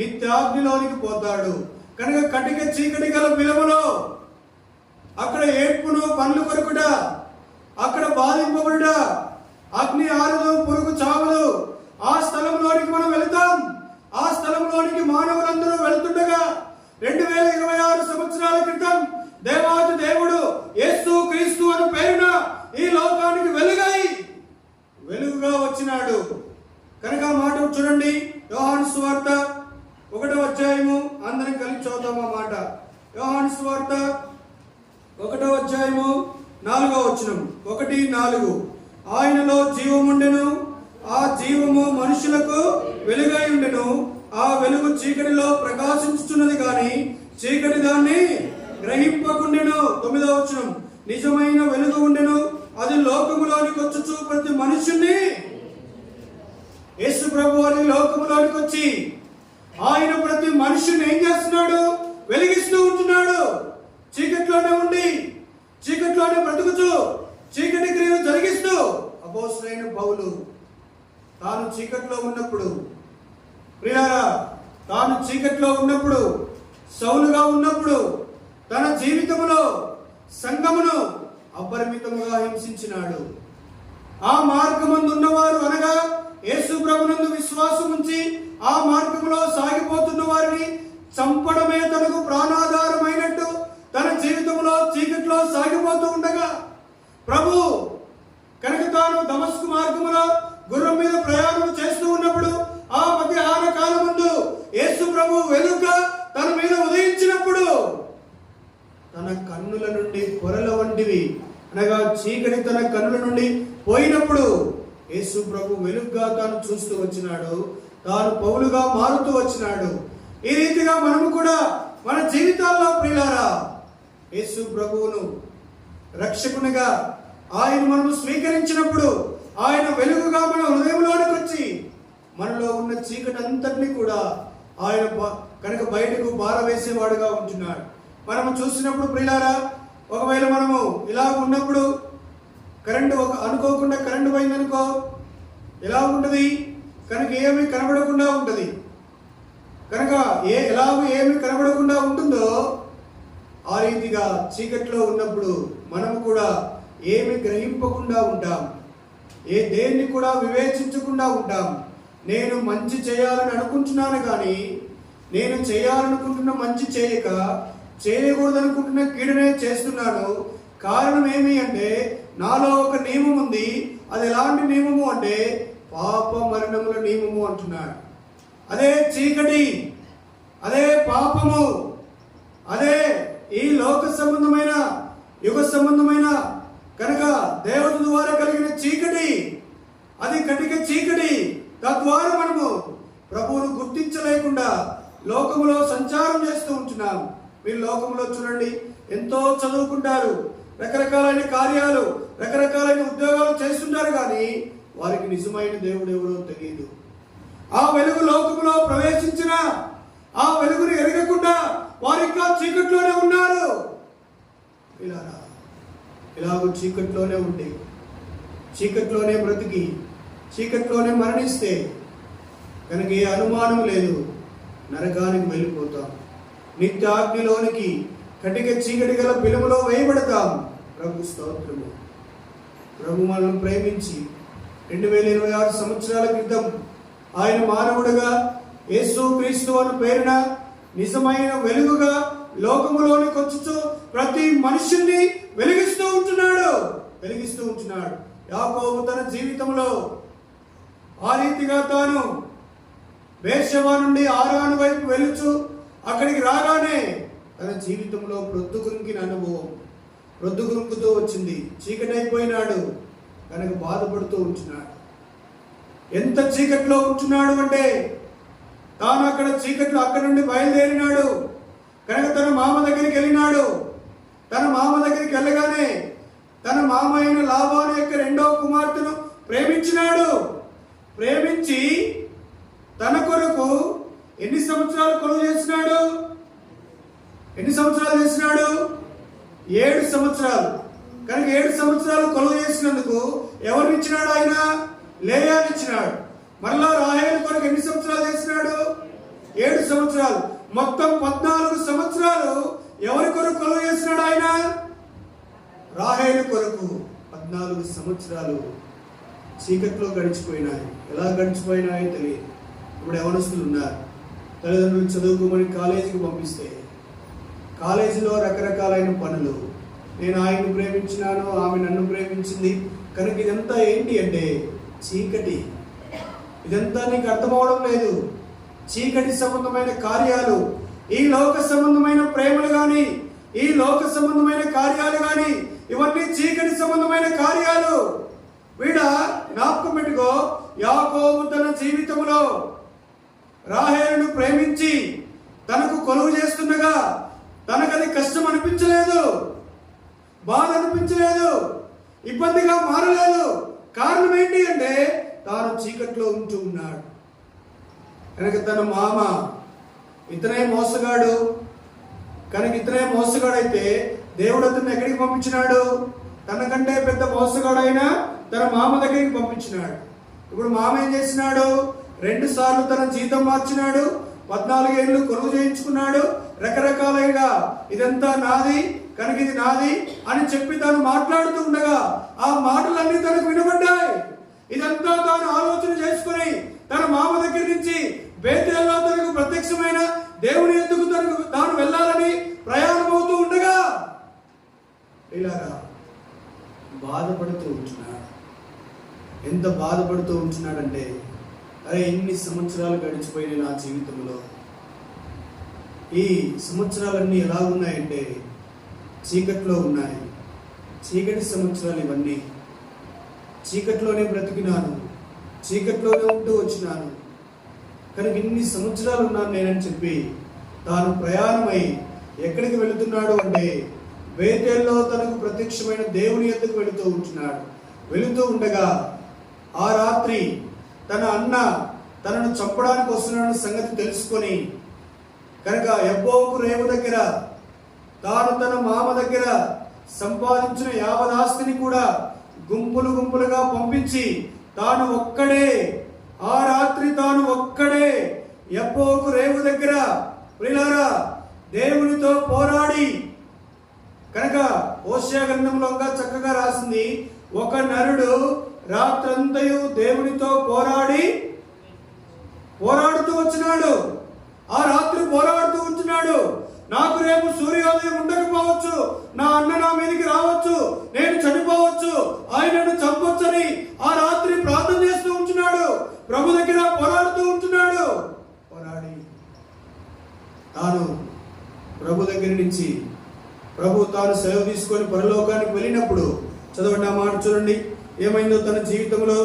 Speaker 1: నిత్యాగ్నిలోనికి పోతాడు. కనుక కటిక చీకటి గల బిలములో అక్కడ ఏడ్పును పండ్లు కొరుకుట, అక్కడ బాధింపబడుట, అగ్ని ఆరుదు పురుగు చావదు, ఆ స్థలంలోనికి మనం వెళతాం. ఆ స్థలంలోనికి మానవులందరూ వెళ్తుండగా 2026 సంవత్సరాల క్రితం దేవాది దేవుడు యేసు క్రీస్తు అని పేరున ఈ లోకానికి వెలుగుగా వచ్చినాడు. కనుక మాట చూడండి, యోహాను సువార్త 1వ అధ్యాయము, అందరం కలిసి చదువుతాం ఆ మాట. యోహాను సువార్త 1వ అధ్యాయము 4వ వచనం, 1:4. ఆయనలో జీవముండెను, ఆ జీవము మనుషులకు వెలుగై ఉండెను, ఆ వెలుగు చీకటిలో ప్రకాశించుచున్నది గాని చీకటి దాన్ని గ్రహింపకుండెను. 9వ వచనం, నిజమైన వెలుగు ఉండెను, అది లోకములోనికి వచ్చుచు ప్రతి మనుషుణ్ణి. యేసు ప్రభు వారి లోకములోనికి వచ్చి ఆయన ప్రతి మనుషుని ఏం చేస్తున్నాడు? వెలిగిస్తూ ఉంటున్నాడు. చీకట్లోనే ఉండి చీకట్లోనే బ్రతుకుచు చీకటి క్రియలు జరిగిస్తూ అపోస్తలుడైన పౌలు తాను చీకట్లో ఉన్నప్పుడు, ప్రియారా, తాను చీకట్లో ఉన్నప్పుడు, సౌలుగా ఉన్నప్పుడు తన జీవితంలో సంఘమును అపరిమితముగా హింసించినాడు. ఆ మార్గమందు ఉన్నవారు అనగా యేసు ప్రభునందు విశ్వాసం ఉంచి ఆ మార్గంలో సాగిపోతున్న వారిని చంపడమే తనకు ప్రాణాధారమైనట్టు తన జీవితంలో చీకట్లో సాగిపోతూ ఉండగా ప్రభు కనుక తాను దమస్కు మార్గములో గుర్రం మీద ప్రయాణం చేస్తూ ఉన్నప్పుడు ఆ మధ్యాహ్న కాలం ముందు యేసు ప్రభు వెలుగుగా తన మీద ఉదయించినప్పుడు తన కన్నుల నుండి పొరల వంటివి అనగా చీకటి తన కన్నుల నుండి పోయినప్పుడు యేసు ప్రభు వెలుగుగా తాను చూస్తూ వచ్చినాడు. తాను పౌలుగా మారుతూ వచ్చినాడు. ఈ రీతిగా మనము కూడా మన జీవితాల్లో ప్రియులారా యేసు ప్రభువును రక్షకునిగా ఆయన మనము స్వీకరించినప్పుడు ఆయన వెలుగుగా మన హృదయంలోనికి వచ్చి మనలో ఉన్న చీకటి అంతటినీ కూడా ఆయన కనుక బయటకు బారవేసేవాడుగా ఉంటున్నాడు. మనము చూసినప్పుడు ప్రియులారా, ఒకవేళ మనము ఇలా ఉన్నప్పుడు కరెంటు అనుకోకుండా కరెంటు పోయిందనుకో ఎలా ఉంటుంది? కనుక ఏమీ కనబడకుండా ఉంటుంది. కనుక ఎలాగో ఏమీ కనబడకుండా ఉంటుందో ఆ రీతిగా చీకట్లో ఉన్నప్పుడు మనము కూడా ఏమి గ్రహింపకుండా ఉంటాం, దేన్ని కూడా వివేచించకుండా ఉంటాం. నేను మంచి చేయాలని అనుకుంటున్నాను కానీ నేను చేయాలనుకుంటున్న మంచి చేయక చేయకూడదనుకుంటున్న కీడనే చేస్తున్నాను. కారణం ఏమి అంటే నాలో ఒక నియమం ఉంది. అది ఎలాంటి నియమము అంటే పాప మరణముల నియమము అంటున్నాడు. అదే చీకటి, అదే పాపము, అదే ఈ లోక సంబంధమైన యుగ సంబంధమైన కనుక దేవత ద్వారా కలిగిన చీకటి, అది కటిక చీకటి. తద్వారా మనము ప్రభువును గుర్తించలేకుండా లోకములో సంచారం చేస్తూ ఉంటున్నాం. మీరు లోకంలో చూడండి, ఎంతో చదువుకుంటారు, రకరకాలైన కార్యాలు, రకరకాలైన ఉద్యోగాలు చేస్తుంటారు కానీ వారికి నిజమైన దేవుడు ఎవరో తెలియదు. ఆ వెలుగు లోకములో ప్రవేశించిన ఆ వెలుగును ఎరగకుండా వారు ఇంకా చీకట్లోనే ఉన్నారు. ఇలాగ చీకట్లోనే ఉండి చీకట్లోనే బ్రతికి చీకట్లోనే మరణిస్తే కనుక ఏ అనుమానం లేదు, నరకానికి వెళ్ళిపోతాం, నిత్యాగ్నిలోనికి కటిక చీకటి గల బిలములో వేయబడతాం. ప్రభు స్తోత్రము. ప్రభు మనల్ని ప్రేమించి 2026 సంవత్సరాల క్రితం ఆయన మానవుడుగా యేసు క్రీస్తు అను పేరున నిజమైన వెలుగుగా లోకములోనికి వచ్చుతూ ప్రతి మనుషుల్ని వెలిగిస్తూ ఉంటున్నాడు. యాకోబు తన జీవితంలో ఆ రీతిగా తాను బేర్షెబా నుండి ఆరాను వైపు వెళ్ళుచు అక్కడికి రాగానే తన జీవితంలో ప్రొద్దుగురుంకిన అనుభవం, ప్రొద్దుగురుంకుతూ వచ్చింది. చీకటి అయిపోయినాడు కనుక బాధపడుతూ ఉంటున్నాడు. ఎంత చీకట్లో ఉంటున్నాడు అంటే తాను అక్కడ చీకట్లో అక్కడి నుండి బయలుదేరినాడు కనుక తన మామ దగ్గరికి వెళ్ళినాడు. తన మామ దగ్గరికి వెళ్ళగానే తన మామ అయిన లాబాను యొక్క 2వ కుమార్తెను ప్రేమించినాడు. ప్రేమించి తన కొరకు ఎన్ని సంవత్సరాలు కొలువు చేసినాడు? ఎన్ని సంవత్సరాలు చేసినాడు? 7 సంవత్సరాలు. కనుక 7 సంవత్సరాలు కొలువు చేసినందుకు ఎవరిని ఇచ్చినాడు? ఆయన లేయాని ఇచ్చినాడు. మరలా రాహేలు కొరకు ఎన్ని సంవత్సరాలు చేసినాడు? 7 సంవత్సరాలు. మొత్తం 14 సంవత్సరాలు ఎవరి కొరకు కొలువు చేసినాడు? ఆయన రాహేలు కొరకు 14 సంవత్సరాలు చీకట్లో గడిచిపోయినాయి. ఎలా గడిచిపోయినాయో తెలియదు. ఇప్పుడు యవనస్తులు ఉన్నారు, తల్లిదండ్రులు చదువుకోమని కాలేజీకి పంపిస్తే కాలేజీలో రకరకాలైన పనులు. నేను ఆయన్ని ప్రేమించినాను, ఆమె నన్ను ప్రేమించింది. కనుక ఇదంతా ఏంటి అంటే చీకటి. ఇదంతా నీకు అర్థమవడం లేదు. చీకటి సంబంధమైన కార్యాలు, ఈ లోక సంబంధమైన ప్రేమలు కానీ, ఈ లోక సంబంధమైన కార్యాలు కానీ, ఇవన్నీ చీకటి సంబంధమైన కార్యాలు. వీడ జ్ఞాపకం పెట్టుకో, యాకోబు తన జీవితంలో రాహేలును ప్రేమించి తనకు కొలువు చేస్తుండగా తనకది కష్టం అనిపించలేదు, బాధ అనిపించలేదు, ఇబ్బందిగా మారలేదు. కారణం ఏంటి అంటే తాను చీకట్లో ఉంటూ ఉన్నాడు. కనుక తన మామ ఇతనే మోసగాడు. కనుక ఇతనే మోసగాడైతే దేవుడు అతన్ని ఎక్కడికి పంపించినాడు? తనకంటే పెద్ద మోసగాడైనా తన మామ దగ్గరికి పంపించినాడు. ఇప్పుడు మామ ఏం చేసినాడు? 2 సార్లు తన జీతం మార్చినాడు, 14 ఏళ్ళు కొలువు చేయించుకున్నాడు. రకరకాలుగా ఇదంతా నాది, కనుక ఇది నాది అని చెప్పి తాను మాట్లాడుతూ ఉండగా ఆ మాటలన్నీ తనకు వినబడ్డాయి. ఇదంతా తాను ఆలోచన చేసుకుని తన మామ దగ్గర నుంచి బేతేల్లో తనకు ప్రత్యక్షమైన దేవుని ఎందుకు తాను వెళ్ళాలని ప్రయాణం అవుతూ ఉండగా ఇలాగా బాధపడుతూ ఉంటున్నాడు. ఎంత బాధపడుతూ ఉంటున్నాడంటే, అరే ఇన్ని సంవత్సరాలు గడిచిపోయిన నా జీవితంలో ఈ సంవత్సరాలన్నీ ఎలా ఉన్నాయంటే చీకట్లో ఉన్నాయి. చీకటి సంవత్సరాలు ఇవన్నీ. చీకట్లోనే బ్రతికినాను, చీకట్లోనే ఉంటూ వచ్చినాను. కనుక ఇన్ని సంవత్సరాలు ఉన్నాను నేనని చెప్పి తాను ప్రయాణమై ఎక్కడికి వెళుతున్నాడు అంటే బేతేల్లో తనకు ప్రత్యక్షమైన దేవుని యొద్దకు వెళుతూ ఉంటున్నాడు. వెళుతూ ఉండగా ఆ రాత్రి తన అన్న తనను చంపడానికి వస్తున్నాడన్న సంగతి తెలుసుకొని కనుక యబ్బోకు రేవు దగ్గర తాను తన మామ దగ్గర సంపాదించిన యావదాస్తిని కూడా గుంపులు గుంపులుగా పంపించి తాను ఒక్కడే ఆ రాత్రి తాను ఒక్కడే యబ్బోకు రేవు దగ్గర ప్రియులారా దేవునితో పోరాడి, కనుక హోషేయ గ్రంథంలో చక్కగా రాసింది, ఒక నరుడు రాత్రంతయు దేవునితో పోరాడుతూ వచ్చినాడు. ఆ రాత్రి పోరాడుతూ ఉంటున్నాడు. నాకు రేపు సూర్యోదయం ఉండకపోవచ్చు, నా అన్న నా మీదకి రావచ్చు, నేను చనిపోవచ్చు, ఆయనను చంపొచ్చని ఆ రాత్రి ప్రార్థన చేస్తూ ఉంటున్నాడు. ప్రభు దగ్గర పోరాడుతూ ఉంటున్నాడు. పోరాడి తాను ప్రభు దగ్గర నుంచి ప్రభు తాను సెలవు తీసుకొని పరలోకానికి వెళ్ళినప్పుడు చదవండి ఆ మాట చూడండి ఏమైందో తన జీవితంలో.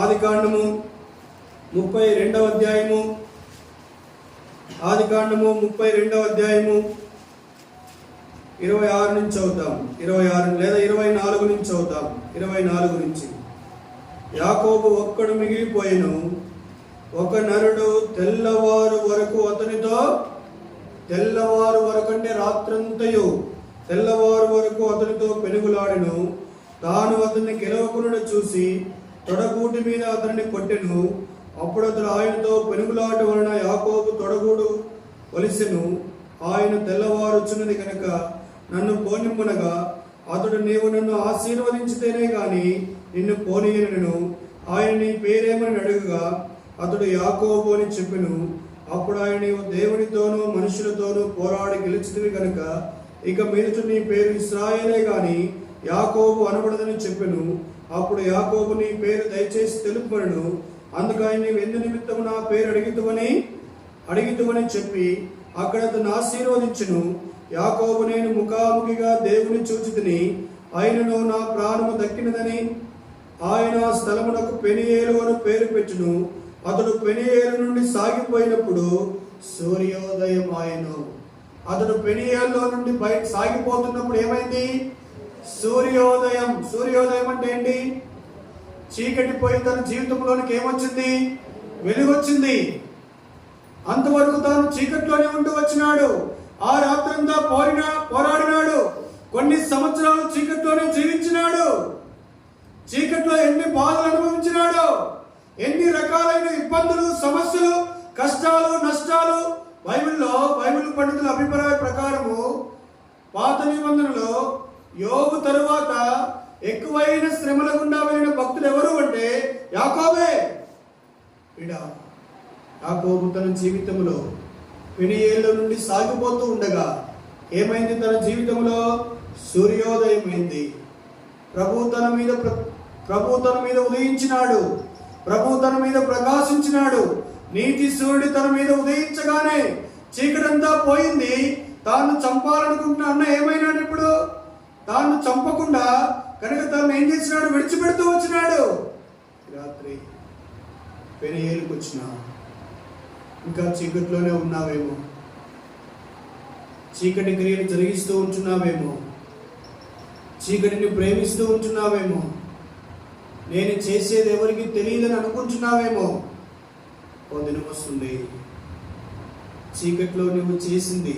Speaker 1: ఆదికాండము 32వ అధ్యాయము, ఆదికాండము 32వ అధ్యాయము 26 నుంచి చదువుతాం. 26 లేదా 24 నుంచి చదువుతాం. 24 నుంచి. యాకోబు ఒక్కడు మిగిలిపోయెను, ఒక నరుడు తెల్లవారు వరకు అతనితో, తెల్లవారు వరకు అంటే రాత్రంతయు, తెల్లవారు వరకు అతనితో పెనుగులాడెను. తాను అతన్ని గెలవకుండా చూసి తొడగూటి మీద అతన్ని కొట్టెను. అప్పుడు అతడు ఆయనతో పెనుగులాట వలన యాకోబు తొడగూడు వలిసెను. ఆయన తెల్లవారుచున్నది కనుక నన్ను పోనిమ్మనగా అతడు, నీవు నన్ను ఆశీర్వదించితేనే గాని నిన్ను పోనీయను. ఆయన నీ పేరేమని అడుగుగా అతడు యాకోబు అని చెప్పెను. అప్పుడు ఆయన, నీవు దేవునితోనూ మనుషులతోనూ పోరాడి గెలిచితివి కనుక ఇక మీదట నీ పేరు ఇశ్రాయేలే గాని యాకోబు అనబడదని చెప్పెను. అప్పుడు యాకోబు, నీ పేరు దయచేసి తెలుపను. అందుకని నీవు ఎందు నిమిత్తము నా పేరు అడిగితువని చెప్పి అక్కడ అతను ఆశీర్వదించును. యాకోబు, నేను ముఖాముఖిగా దేవుని చూచితిని, ఆయనను నా ప్రాణము దక్కినదని ఆయన ఆ స్థలమునకు పెనియేలు అని పేరు పెట్టును. అతడు పెనియేలు నుండి సాగిపోయినప్పుడు సూర్యోదయం ఆయను. అతడు పెనియేల్లో నుండి బయట సాగిపోతున్నప్పుడు ఏమైంది? సూర్యోదయం. సూర్యోదయం అంటే ఏంటి? చీకటి పోయి తన జీవితంలోనికి ఏమొచ్చింది? వెలుగు వచ్చింది. అంతవరకు తాను చీకట్లోనే ఉంటూ వచ్చినాడు. ఆ రాత్రంతా పోరాడినాడు. కొన్ని సంవత్సరాలు చీకట్లోనే జీవించినాడు. చీకట్లో ఎన్ని బాధలు అనుభవించినాడు, ఎన్ని రకాలైన ఇబ్బందులు, సమస్యలు, కష్టాలు, నష్టాలు. బైబిల్ పండితుల అభిప్రాయ ప్రకారము పాత నిబంధనలో యోబు తరువాత ఎక్కువైన శ్రమల గుండా వెళ్ళిన భక్తులు ఎవరు అంటే యాకోబే. యాకోబు తన జీవితంలో పెనియేలు నుండి సాగిపోతూ ఉండగా ఏమైంది? తన జీవితంలో సూర్యోదయమైంది. ప్రభు తన మీద ఉదయించినాడు. ప్రభు తన మీద ప్రకాశించినాడు. నీతి సూర్యుడు తన మీద ఉదయించగానే చీకటంతా పోయింది. తాను చంపాలనుకుంటున్న అన్న ఏమైనాడు? ఇప్పుడు తాను చంపకుండా కనుక తను ఏం చేసినాడు? విడిచిపెడుతూ వచ్చినాడు. రాత్రి పెనియేలుకు వచ్చినా ఇంకా చీకట్లోనే ఉన్నావేమో, చీకటి క్రియలు జరిగిస్తూ ఉంటున్నావేమో, చీకటిని ప్రేమిస్తూ ఉంటున్నావేమో, నేను చేసేది ఎవరికి తెలియదని అనుకుంటున్నావేమో. ఓ దినం వస్తుంది, చీకట్లో నువ్వు చేసింది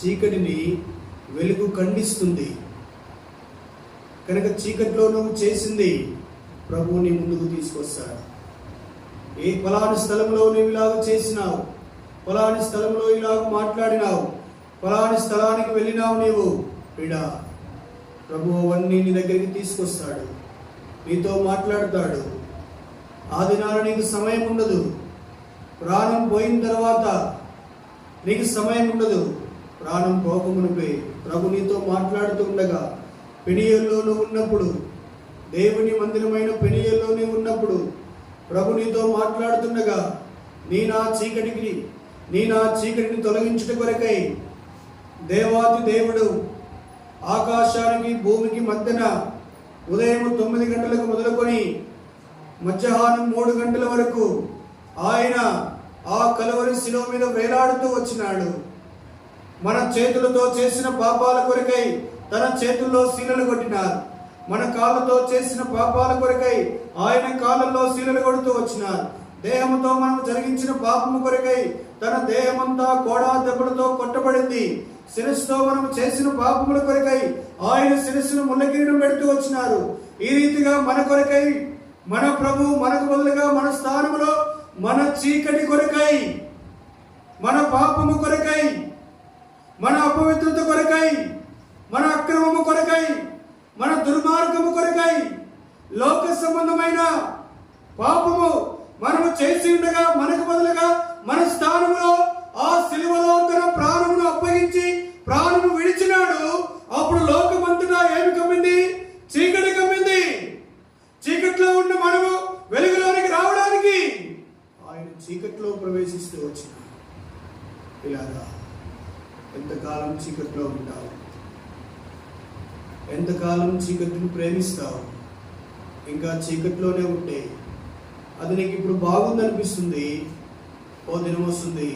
Speaker 1: చీకటిని వెలుగు ఖండిస్తుంది. కనుక చీకట్లో నువ్వు చేసింది ప్రభువు నీ ముందుకు తీసుకొస్తాడు. ఏ ఫలాని స్థలంలో నువ్వు ఇలాగ చేసినావు, ఫలాని స్థలంలో ఇలాగ మాట్లాడినావు, ఫలాని స్థలానికి వెళ్ళినావు నీవు, ప్రభువు అవన్నీ నీ దగ్గరికి తీసుకొస్తాడు, నీతో మాట్లాడతాడు. ఆ దినాన నీకు సమయం ఉండదు. ప్రాణం పోయిన తర్వాత నీకు సమయం ఉండదు. ప్రాణం పోకమునిపై ప్రభు నీతో మాట్లాడుతూ ఉండగా, పెనియేల్లో నువ్వు ఉన్నప్పుడు, దేవుని మందిరమైన పెనియేల్లో నువ్వు ఉన్నప్పుడు ప్రభు నీతో మాట్లాడుతుండగా, నీ నా చీకటిని తొలగించుట కొరకై దేవాతి దేవుడు ఆకాశానికి భూమికి మధ్యన ఉదయం 9 గంటలకు మొదలుకొని మధ్యాహ్నం 3 గంటల వరకు ఆయన ఆ కలువరి శిలువ మీద వేలాడుతూ వచ్చినాడు. మన చేతులతో చేసిన పాపాల కొరకై తన చేతుల్లో శీలలు కొట్టినారు. మన కాళ్ళతో చేసిన పాపాల కొరకై ఆయన కాళ్ళల్లో శీలలు కొడుతూ వచ్చినారు. దేహంతో మనం జరిగించిన పాపము కొరకై తన దేహమంతా కోడా దెబ్బలతో కొట్టబడింది. శిరస్సుతో మనం చేసిన పాపముల కొరకై ఆయన శిరస్సును ముళ్ళకిరీటం పెడుతూ వచ్చినారు. ఈ రీతిగా మన కొరకై మన ప్రభు మనకు బదులుగా మన స్థానంలో మన చీకటి కొరకై, మన పాపము కొరకై, మన అపవిత్రత కొరకై, మన అక్రమము కొరకై, మన దుర్మార్గము కొరకై, లోక సంబంధమైన పాపము మనము చేసి ఉండగా మనకు బదులుగా మన స్థానంలో ఆ శిలువలో తన ప్రాణమును అప్పగించి ప్రాణము విడిచినాడు. అప్పుడు లోకమంతటా ఏమి కమ్మింది? చీకటి కమ్మింది. చీకట్లో ఉన్న మనము వెలుగులోనికి రావడానికి ఆయన చీకట్లో ప్రవేశిస్తూ వచ్చినాడు. ఇలాగా ఎంతకాలం చీకట్లో ఉంటావు? ఎంతకాలం చీకటిని ప్రేమిస్తావు? ఇంకా చీకట్లోనే ఉంటే అది నీకు ఇప్పుడు బాగుందనిపిస్తుంది. ఓ దినం వస్తుంది,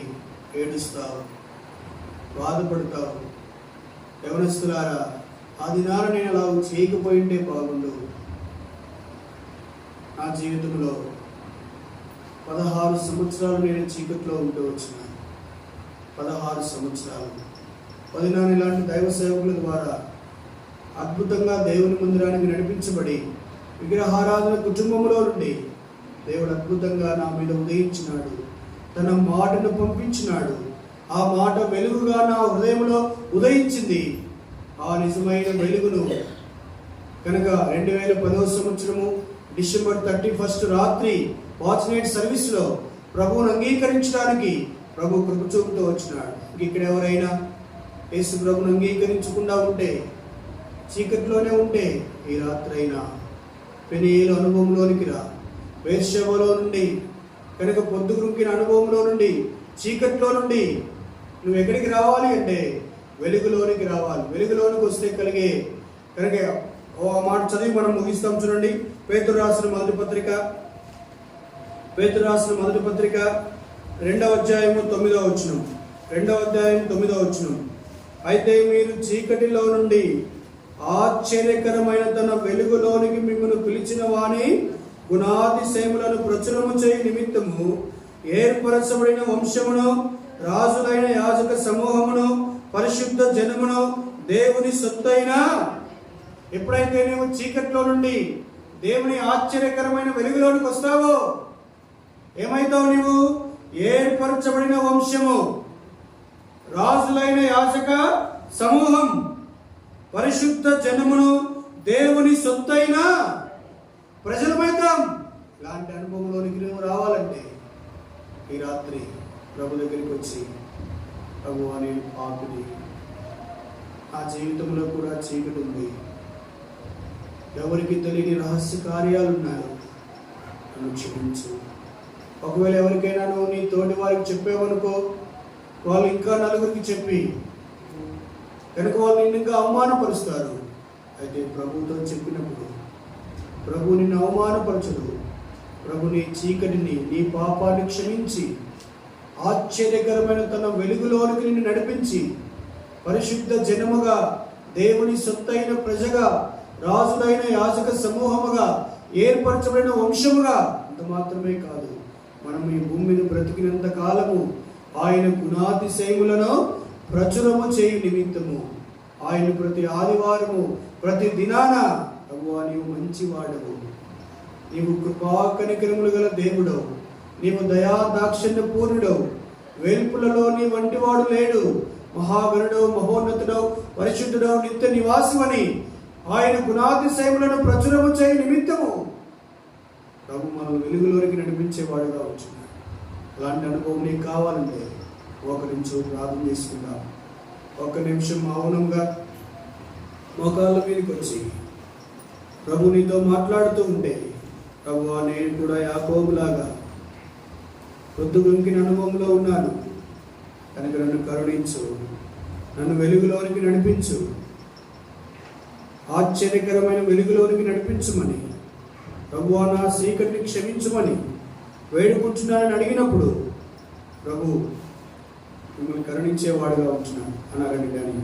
Speaker 1: ఏడుస్తావు, బాధపడతావు. యవనస్తులారా, ఆ దినాన నేను అలా చేయకపోయింటే బాగుండు. నా జీవితంలో 16 సంవత్సరాలు నేను చీకట్లో ఉంటూ వచ్చినాను. 16 సంవత్సరాలు 14 ఇలాంటి దైవ సేవకుల ద్వారా అద్భుతంగా దేవుని మందిరానికి నడిపించబడి విగ్రహారాధన కుటుంబంలో నుండి దేవుడు అద్భుతంగా నా మీద ఉదయించినాడు. తన మాటను పంపించినాడు. ఆ మాట వెలుగుగా నా హృదయంలో ఉదయించింది. ఆ నిజమైన వెలుగును కనుక 2010వ సంవత్సరము డిసెంబర్ 31 రాత్రి వాచ్ నైట్ సర్వీస్లో ప్రభువును అంగీకరించడానికి ప్రభు కృప చూపుతూ వచ్చినాడు. ఇక్కడ ఎవరైనా యేసు ప్రభువును అంగీకరించకుండా ఉంటే, చీకట్లోనే ఉంటే, ఈ రాత్రైనా పెనియేలు అనుభవంలోనికి రా. వేశ్యవలో నుండి కనుక పొద్దుగురుకిన అనుభవంలో నుండి, చీకట్లో నుండి నువ్వు ఎక్కడికి రావాలి అంటే వెలుగులోనికి రావాలి. వెలుగులోనికి వస్తే కలిగే కనుక ఆ మాట చదివి మనం ముగిస్తాం. చూడండి, పేతురు రాసిన మొదటి పత్రిక 2వ అధ్యాయము 9వ వచనం. అయితే మీరు చీకటిలో నుండి ఆశ్చర్యకరమైన తన వెలుగులోనికి మిమ్మల్ని పిలిచిన వాని గుణాతిశయములను ప్రచురము చేయి నిమిత్తము ఏర్పరచబడిన వంశమును, రాజులైన యాజక సమూహమును, పరిశుద్ధ జనమును, దేవుని సొత్తైన. ఎప్పుడైతే నీవు చీకట్లో నుండి దేవుని ఆశ్చర్యకరమైన వెలుగులోనికి వస్తావో ఏమైతావు? నీవు ఏర్పరచబడిన వంశము, రాజులైన యాజక సమూహం, పరిశుద్ధ జనమును, దేవుని సొత్తైన ప్రజలమైతాం. ఇలాంటి అనుభవంలోనికి నువ్వు రావాలంటే ఈ రాత్రి ప్రభు దగ్గరికి వచ్చి, ప్రభు అనే పాపిని, ఆ జీవితంలో కూడా చీకటి ఉంది, ఎవరికి తెలియని రహస్య కార్యాలు ఉన్నాయి, నన్ను క్షమించు. ఒకవేళ ఎవరికైనా నువ్వు నీ తోటి వారికి చెప్పావనుకో, వాళ్ళు ఇంకా నలుగురికి చెప్పి కనుక వాళ్ళు నిన్ను ఇంకా అవమానపరుస్తారు. అయితే ప్రభుతో చెప్పినప్పుడు ప్రభు నిన్ను అవమానపరచడు. ప్రభు నీ చీకటిని, నీ పాపాన్ని క్షమించి ఆశ్చర్యకరమైన తన వెలుగులోనికి నిన్ను నడిపించి పరిశుద్ధ జనముగా, దేవుని సొత్తైన ప్రజగా, రాజులైన యాజక సమూహముగా, ఏర్పరచబడిన వంశముగా. అంత మాత్రమే కాదు, మనం ఈ భూమిని బ్రతికినంత కాలము ఆయన గుణాతిశయములను ప్రచురము చేయు నిమిత్తము ఆయన ప్రతి ఆదివారము, ప్రతి దినాన ప్రభువా నీవు మంచివాడవు, నీవు కృపా కనికరములు గల దేవుడవు, నీవు దయా దాక్షిణ్య పూర్ణుడవు, వేల్పులలో నీ వంటి వాడు లేడు, మహాగణుడవు, మహోన్నతుడవు, పరిశుద్ధుడవు, నిత్య నివాసమని ఆయన గుణాతిశయములను ప్రచురము చేయ నిమిత్తము ప్రభు మనం వెలుగులోనికి నడిపించేవాడుగా ఉంటున్నాడు. అలాంటి అనుభవం నీకు కావాలంటే ఒక నిమిషం ప్రార్థన చేసుకుందాం. ఒక నిమిషం మౌనంగా మోకాళ్ళ మీదకి వచ్చి ప్రభు నీతో మాట్లాడుతూ ఉంటే, ప్రభువా నేను కూడా యాకోబులాగా పొద్దుగుంకిన అనుభవంలో ఉన్నాను కనుక నన్ను కరుణించు, నన్ను వెలుగులోనికి నడిపించు, ఆశ్చర్యకరమైన వెలుగులోనికి నడిపించమని, ప్రభువా నా చీకటిని క్షమించమని వేడుకుంటున్నానని అడిగినప్పుడు ప్రభు మిమ్మల్ని కరుణించేవాడుగా ఉంటున్నాను అన్నారండి. కానీ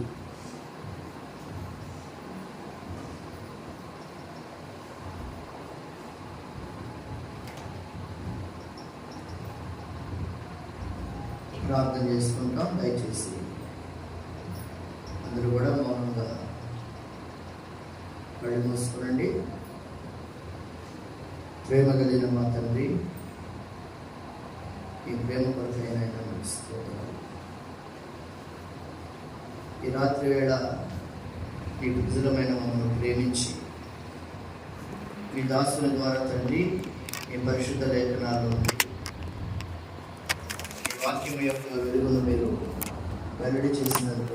Speaker 2: ప్రార్థన చేసుకుంటాం. దయచేసి అందరూ కూడా మౌనంగా కళ్ళు మూసుకోనండి. ప్రేమ కలిగిన మా తండ్రి, ఈ ప్రేమ కొరకైనా ఈ రాత్రి వేళ ఈ విజులమైన మమ్మల్ని ప్రేమించి మీ దాసుల ద్వారా తండ్రి ఈ పరిశుద్ధ లేఖనాలు, ఈ వాక్యం యొక్క వెలుగును మీరు వెల్లడి చేసినందుకు